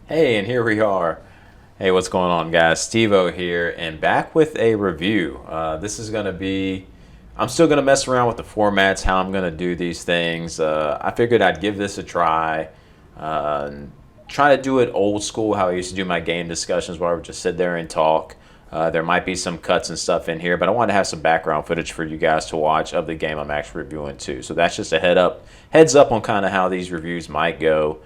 Hey, and here we are. Hey, what's going on, guys? Stevo here, and back with a review. This is going to be, I'm still going to mess around with the formats, how I'm going to do these things. I figured I'd give this a try. And try to do it old school, how I used to do my game discussions, where I would just sit there and talk. There might be some cuts and stuff in here, but I want to have some background footage for you guys to watch of the game I'm actually reviewing too. So that's just a heads up on kind of how these reviews might go.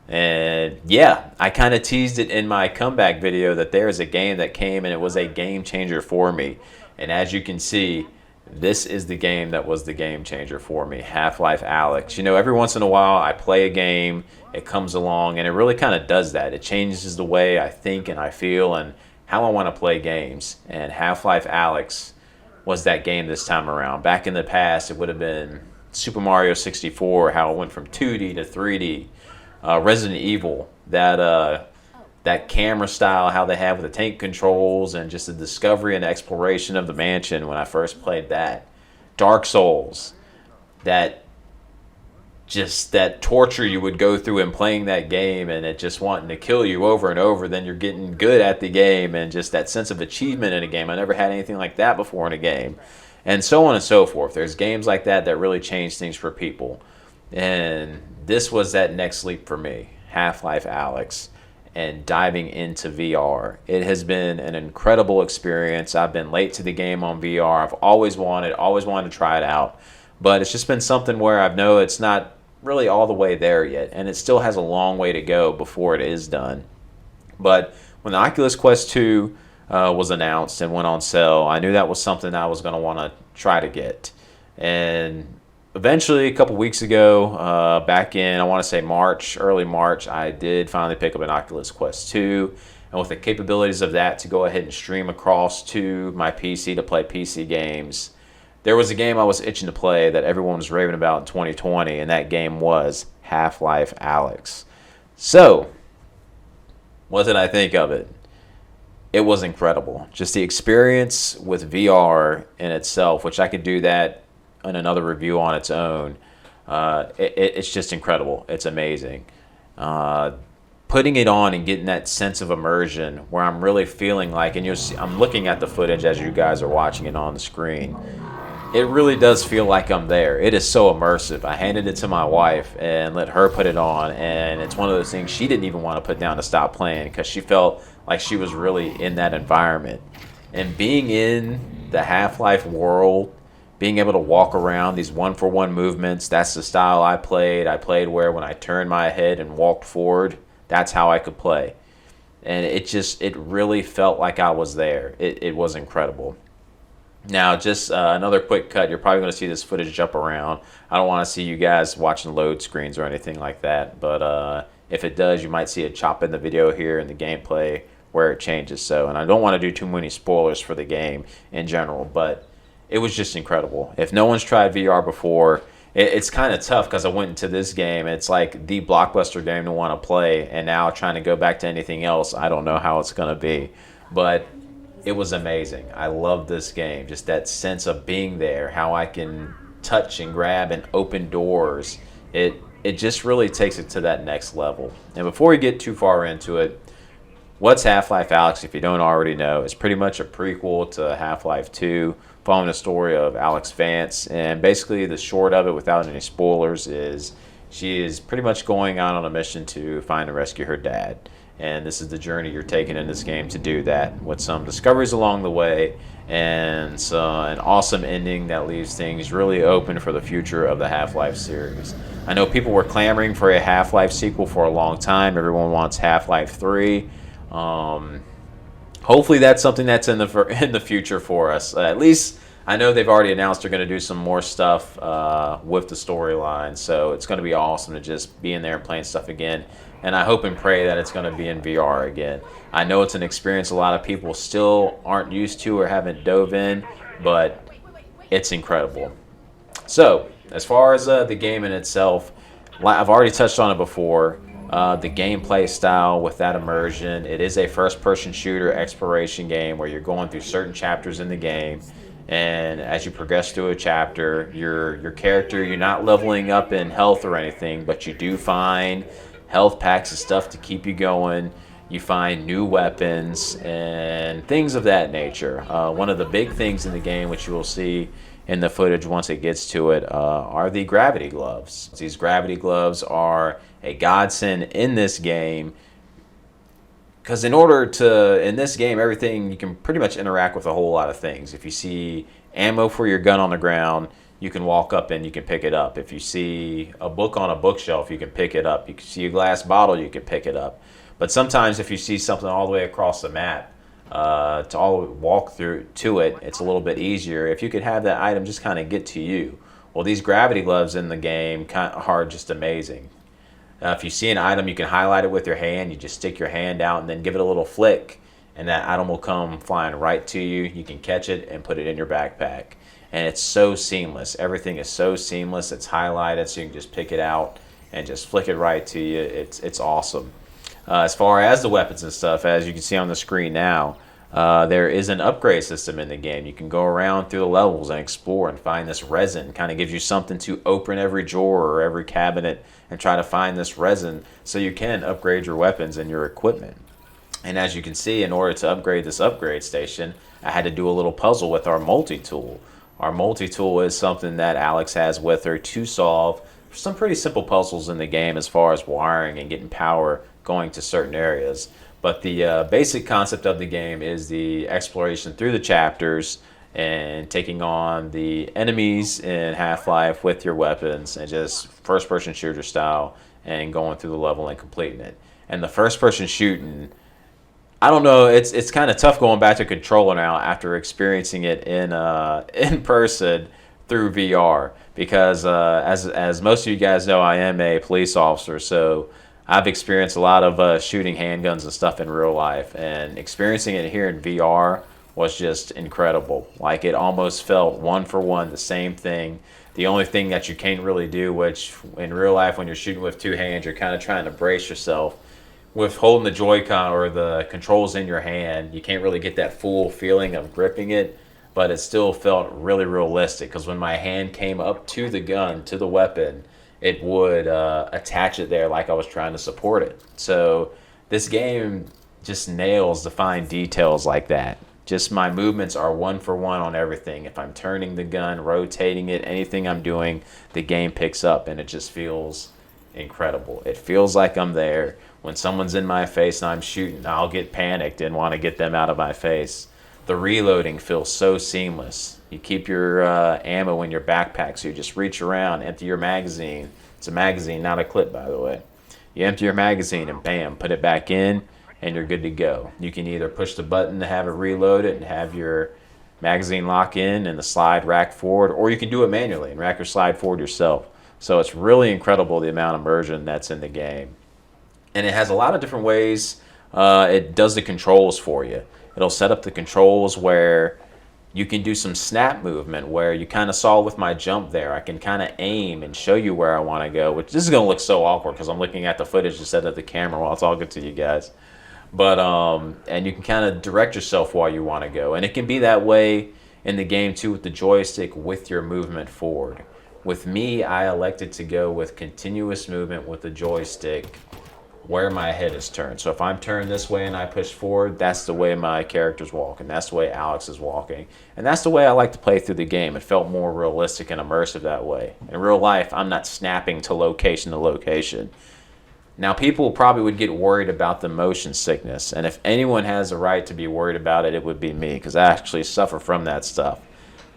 And yeah, I kind of teased it in my comeback video that there is a game that came and it was a game changer for me. And as you can see, this is the game that was the game changer for me, Half-Life Alyx. You know, every once in a while I play a game, it comes along, and it really kind of does that. It changes the way I think and I feel and how I want to play games. And Half-Life Alyx was that game this time around. Back in the past, it would have been Super Mario 64, how it went from 2D to 3D. Resident Evil, that camera style, how they have with the tank controls, and just the discovery and exploration of the mansion when I first played that. Dark Souls, that just that torture you would go through in playing that game, and it just wanting to kill you over and over. Then you're getting good at the game, and just that sense of achievement in a game. I never had anything like that before in a game, and so on and so forth. There's games like that that really change things for people. And this was that next leap for me, Half-Life Alyx, and diving into VR. It has been an incredible experience. I've been late to the game on VR. I've always wanted to try it out. But it's just been something where I know it's not really all the way there yet, and it still has a long way to go before it is done. But when the Oculus Quest 2 was announced and went on sale, I knew that was something I was going to want to try to get. And eventually, a couple weeks ago, back in, I want to say early March, I did finally pick up an Oculus Quest 2. And with the capabilities of that to go ahead and stream across to my PC to play PC games, there was a game I was itching to play that everyone was raving about in 2020, and that game was Half-Life Alyx. So, what did I think of it? It was incredible. Just the experience with VR in itself, which I could do that in another review on its own. It's just incredible. It's amazing. Putting it on and getting that sense of immersion where I'm really feeling like, and you'll see, I'm looking at the footage as you guys are watching it on the screen. It really does feel like I'm there. It is so immersive. I handed it to my wife and let her put it on, and it's one of those things she didn't even want to put down to stop playing because she felt like she was really in that environment. And being in the Half-Life world, being able to walk around these one-for-one movements, that's the style I played. I played where when I turned my head and walked forward, that's how I could play. And it really felt like I was there. It was incredible. Now, just another quick cut. You're probably going to see this footage jump around. I don't want to see you guys watching load screens or anything like that. But if it does, you might see a chop in the video here in the gameplay where it changes. So, and I don't want to do too many spoilers for the game in general, but it was just incredible. If no one's tried VR before, it's kind of tough because I went into this game. It's like the blockbuster game to want to play, and now trying to go back to anything else, I don't know how it's going to be. But it was amazing. I love this game. Just that sense of being there, how I can touch and grab and open doors. It just really takes it to that next level. And before we get too far into it, what's Half-Life Alyx, if you don't already know? It's pretty much a prequel to Half-Life 2, following the story of Alyx Vance. And basically the short of it, without any spoilers, is she is pretty much going out on a mission to find and rescue her dad. And this is the journey you're taking in this game to do that, with some discoveries along the way and an awesome ending that leaves things really open for the future of the Half-Life series. I know people were clamoring for a Half-Life sequel for a long time. Everyone wants Half-Life 3. Hopefully that's something that's in the future for us. At least I know they've already announced they're going to do some more stuff with the storyline. So it's going to be awesome to just be in there and playing stuff again. And I hope and pray that it's going to be in VR again. I know it's an experience a lot of people still aren't used to or haven't dove in, but it's incredible. So, as far as the game in itself, I've already touched on it before. The gameplay style with that immersion, it is a first-person shooter exploration game where you're going through certain chapters in the game. And as you progress through a chapter, your character, you're not leveling up in health or anything, but you do find health packs and stuff to keep you going. You find new weapons and things of that nature. One of the big things in the game, which you will see in the footage once it gets to it, are the gravity gloves. These gravity gloves are a godsend in this game, because in this game, everything, you can pretty much interact with a whole lot of things. If you see ammo for your gun on the ground, you can walk up and you can pick it up. If you see a book on a bookshelf, you can pick it up. You can see a glass bottle, you can pick it up. But sometimes if you see something all the way across the map, to all walk through to it, it's a little bit easier if you could have that item just kind of get to you. Well, these gravity gloves in the game are just amazing. If you see an item, you can highlight it with your hand. You just stick your hand out and then give it a little flick, and that item will come flying right to you. You can catch it and put it in your backpack. And it's so seamless. Everything is so seamless. It's highlighted, so you can just pick it out and just flick it right to you. It's awesome. As far as the weapons and stuff, as you can see on the screen now, there is an upgrade system in the game. You can go around through the levels and explore and find this resin. Kind of gives you something to open every drawer or every cabinet and try to find this resin so you can upgrade your weapons and your equipment. And as you can see, in order to upgrade this upgrade station, I had to do a little puzzle with our multi-tool. Our multi-tool is something that Alyx has with her to solve some pretty simple puzzles in the game as far as wiring and getting power going to certain areas. But the basic concept of the game is the exploration through the chapters and taking on the enemies in Half-Life with your weapons and just first-person shooter style and going through the level and completing it. And the first-person shooting, I don't know, it's kind of tough going back to controller now after experiencing it in person through VR, because as most of you guys know, I am a police officer, so I've experienced a lot of shooting handguns and stuff in real life, and experiencing it here in VR was just incredible. Like, it almost felt one for one the same thing. The only thing that you can't really do, which in real life when you're shooting with two hands, you're kind of trying to brace yourself. With holding the Joy-Con or the controls in your hand, you can't really get that full feeling of gripping it, but it still felt really realistic, because when my hand came up to the gun, to the weapon, it would attach it there like I was trying to support it. So this game just nails the fine details like that. Just my movements are one for one on everything. If I'm turning the gun, rotating it, anything I'm doing, the game picks up, and it just feels incredible. It feels like I'm there. When someone's in my face and I'm shooting, I'll get panicked and want to get them out of my face. The reloading feels so seamless. You keep your ammo in your backpack, so you just reach around, empty your magazine. It's a magazine, not a clip, by the way. You empty your magazine and bam, put it back in, and you're good to go. You can either push the button to have it reloaded and have your magazine lock in and the slide rack forward, or you can do it manually and rack your slide forward yourself. So it's really incredible the amount of immersion that's in the game. And it has a lot of different ways it does the controls for you. It'll set up the controls where you can do some snap movement, where you kind of saw with my jump there. I can kind of aim and show you where I want to go, which this is going to look so awkward because I'm looking at the footage instead of the camera while it's all good to you guys. But, and you can kind of direct yourself while you want to go. And it can be that way in the game too with the joystick with your movement forward. With me, I elected to go with continuous movement with the joystick where my head is turned. So if I'm turned this way and I push forward, that's the way my character's walking. That's the way Alyx is walking. And that's the way I like to play through the game. It felt more realistic and immersive that way. In real life, I'm not snapping to location to location. Now, people probably would get worried about the motion sickness. And if anyone has a right to be worried about it, it would be me, because I actually suffer from that stuff.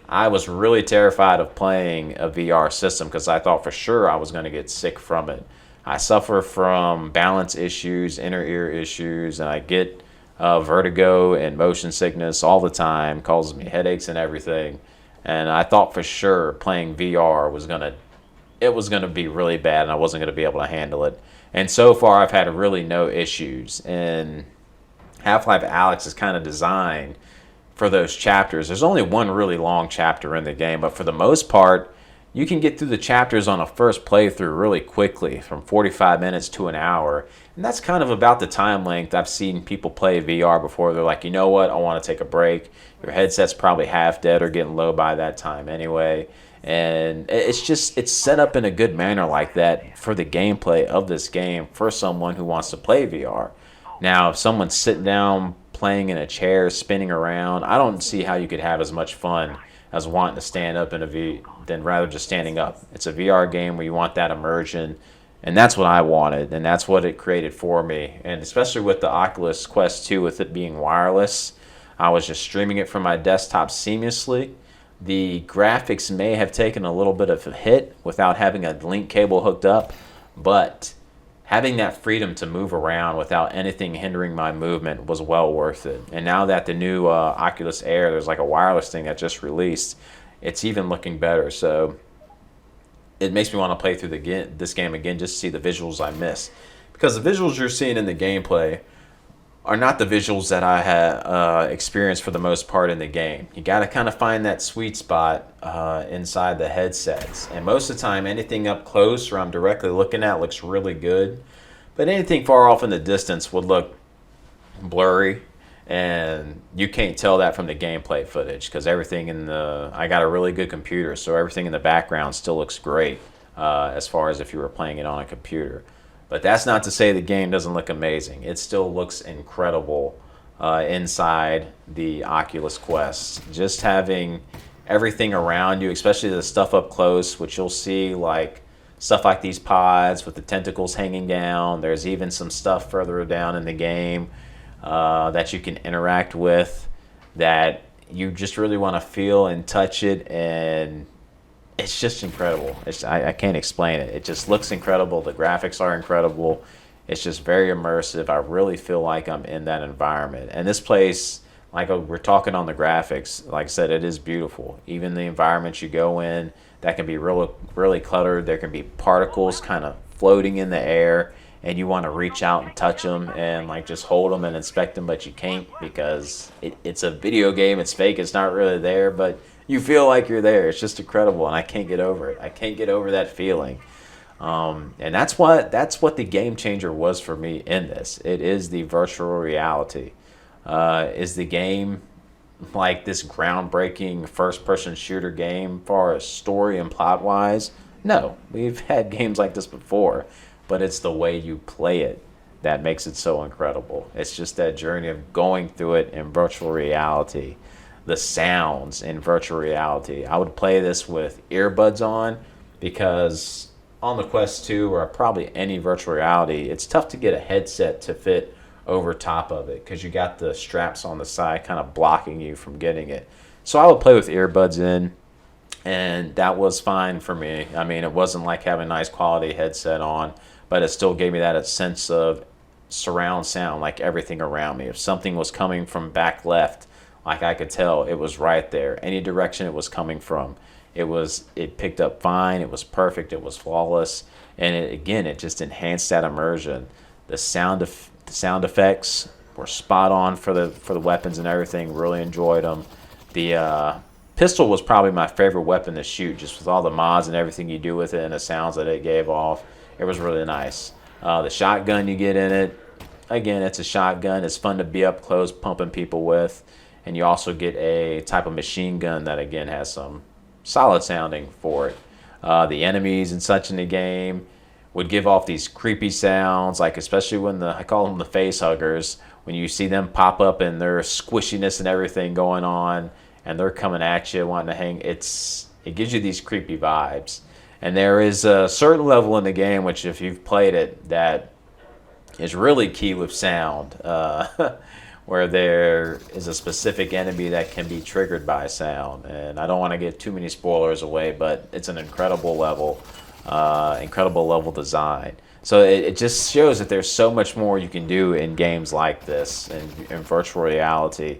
I was really terrified of playing a VR system because I thought for sure I was going to get sick from it. I suffer from balance issues, inner ear issues, and I get vertigo and motion sickness all the time, causes me headaches and everything. And I thought for sure playing VR was gonna be really bad, and I wasn't gonna be able to handle it. And so far, I've had really no issues. And Half-Life Alyx is kind of designed for those chapters. There's only one really long chapter in the game, but for the most part, you can get through the chapters on a first playthrough really quickly, from 45 minutes to an hour. And that's kind of about the time length I've seen people play VR before. They're like, you know what, I want to take a break. Your headset's probably half dead or getting low by that time anyway. And it's set up in a good manner like that for the gameplay of this game for someone who wants to play VR. Now, if someone's sitting down playing in a chair, spinning around, I don't see how you could have as much fun as wanting to stand up in a V than rather just standing up. It's a VR game where you want that immersion, and that's what I wanted, and that's what it created for me. And especially with the Oculus Quest 2, with it being wireless, I was just streaming it from my desktop seamlessly. The graphics may have taken a little bit of a hit without having a link cable hooked up, but having that freedom to move around without anything hindering my movement was well worth it. And now that the new Oculus Air, there's like a wireless thing that just released, it's even looking better. So it makes me want to play through this game again just to see the visuals I missed. Because the visuals you're seeing in the gameplay are not the visuals that I had experienced for the most part in the game. You got to kind of find that sweet spot inside the headsets. And most of the time, anything up close or I'm directly looking at looks really good. But anything far off in the distance would look blurry. And you can't tell that from the gameplay footage because everything I got a really good computer, so everything in the background still looks great as far as if you were playing it on a computer. But that's not to say the game doesn't look amazing. It still looks incredible inside the Oculus Quest. Just having everything around you, especially the stuff up close, which you'll see like stuff like these pods with the tentacles hanging down. There's even some stuff further down in the game that you can interact with that you just really want to feel and touch it, and it's just incredible. I can't explain it. It just looks incredible. The graphics are incredible. It's just very immersive. I really feel like I'm in that environment. And this place, like we're talking on the graphics, like I said, it is beautiful. Even the environments you go in, that can be really cluttered. There can be particles kind of floating in the air, and you want to reach out and touch them and like just hold them and inspect them, but you can't because it's a video game. It's fake. It's not really there, but you feel like you're there. It's just incredible, and I can't get over it. I can't get over that feeling. And that's what the game changer was for me in this. It is the virtual reality. Is the game like this groundbreaking first-person shooter game far as story and plot-wise? No, we've had games like this before, but it's the way you play it that makes it so incredible. It's just that journey of going through it in virtual reality. The sounds in virtual reality. I would play this with earbuds on because on the Quest 2 or probably any virtual reality, it's tough to get a headset to fit over top of it because you got the straps on the side kind of blocking you from getting it. So I would play with earbuds in, and that was fine for me. I mean, it wasn't like having a nice quality headset on, but it still gave me that sense of surround sound, like everything around me. If something was coming from back left, like I could tell it was right there. Any direction it was coming from, it picked up fine. It was perfect. It was flawless, and it just enhanced that immersion. The sound effects were spot on for the weapons and everything. Really enjoyed them. The pistol was probably my favorite weapon to shoot, just with all the mods and everything you do with it and the sounds that it gave off. It was really nice. The shotgun you get in it, again, it's a shotgun. It's fun to be up close pumping people with. And you also get a type of machine gun that, again, has some solid sounding for it. The enemies and such in the game would give off these creepy sounds, like especially when I call them the face huggers, when you see them pop up and their squishiness and everything going on, and they're coming at you wanting to hang. It gives you these creepy vibes. And there is a certain level in the game, which if you've played it, that is really key with sound. Where there is a specific enemy that can be triggered by sound. And I don't want to get too many spoilers away, but it's an incredible level design. So it just shows that there's so much more you can do in games like this in virtual reality.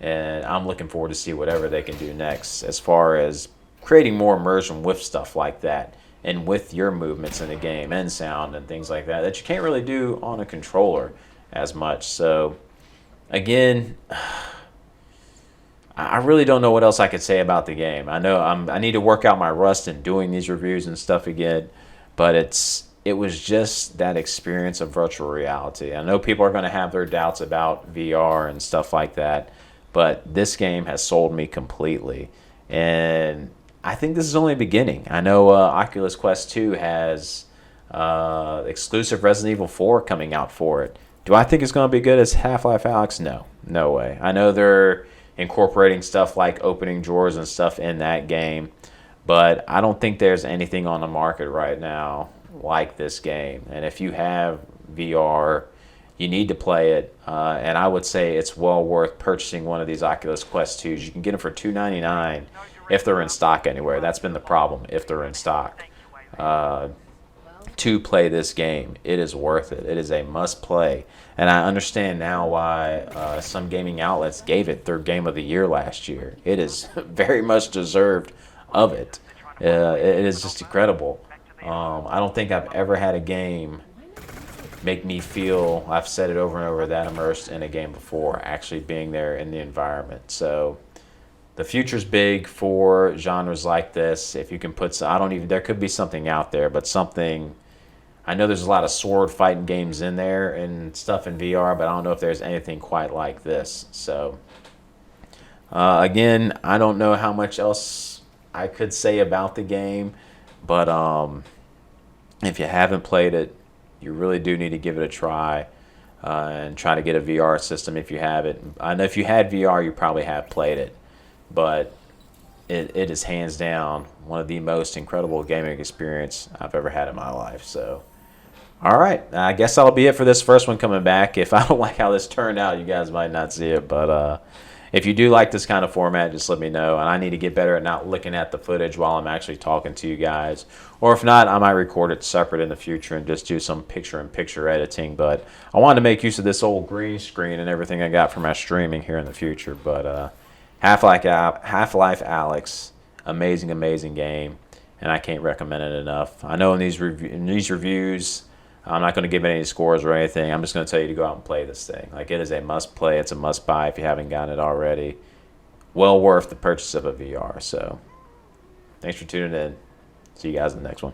And I'm looking forward to see whatever they can do next as far as creating more immersion with stuff like that and with your movements in the game and sound and things like that you can't really do on a controller as much. So again, I really don't know what else I could say about the game. I know I need to work out my rust in doing these reviews and stuff again, but it was just that experience of virtual reality. I know people are going to have their doubts about VR and stuff like that, but this game has sold me completely. And I think this is only the beginning. I know Oculus Quest 2 has exclusive Resident Evil 4 coming out for it. Do I think it's going to be good as Half-Life Alyx? No. No way. I know they're incorporating stuff like opening drawers and stuff in that game, but I don't think there's anything on the market right now like this game. And if you have VR, you need to play it. And I would say it's well worth purchasing one of these Oculus Quest 2s. You can get them for $299 if they're in stock anywhere. That's been the problem, if they're in stock. To play this game, it is worth it. It is a must play. And I understand now why some gaming outlets gave it their game of the year last year. It is very much deserved of it. It is just incredible. I don't think I've ever had a game make me feel, I've said it over and over, that immersed in a game before, actually being there in the environment. So the future's big for genres like this. If you can put, I don't even, there could be something out there, but something, I know there's a lot of sword fighting games in there and stuff in VR, but I don't know if there's anything quite like this. So again, I don't know how much else I could say about the game, but if you haven't played it, you really do need to give it a try and try to get a VR system if you have it. I know if you had VR, you probably have played it, but it is hands down one of the most incredible gaming experience I've ever had in my life. So, all right, I guess that'll be it for this first one coming back. If I don't like how this turned out, you guys might not see it, but if you do like this kind of format, just let me know. And I need to get better at not looking at the footage while I'm actually talking to you guys. Or if not, I might record it separate in the future and just do some picture-in-picture editing. But I wanted to make use of this old green screen and everything I got for my streaming here in the future. But Half-Life Alyx, amazing, amazing game. And I can't recommend it enough. I know in these reviews, I'm not going to give it any scores or anything. I'm just going to tell you to go out and play this thing. Like, it is a must play. It's a must buy if you haven't gotten it already. Well worth the purchase of a VR. So, thanks for tuning in. See you guys in the next one.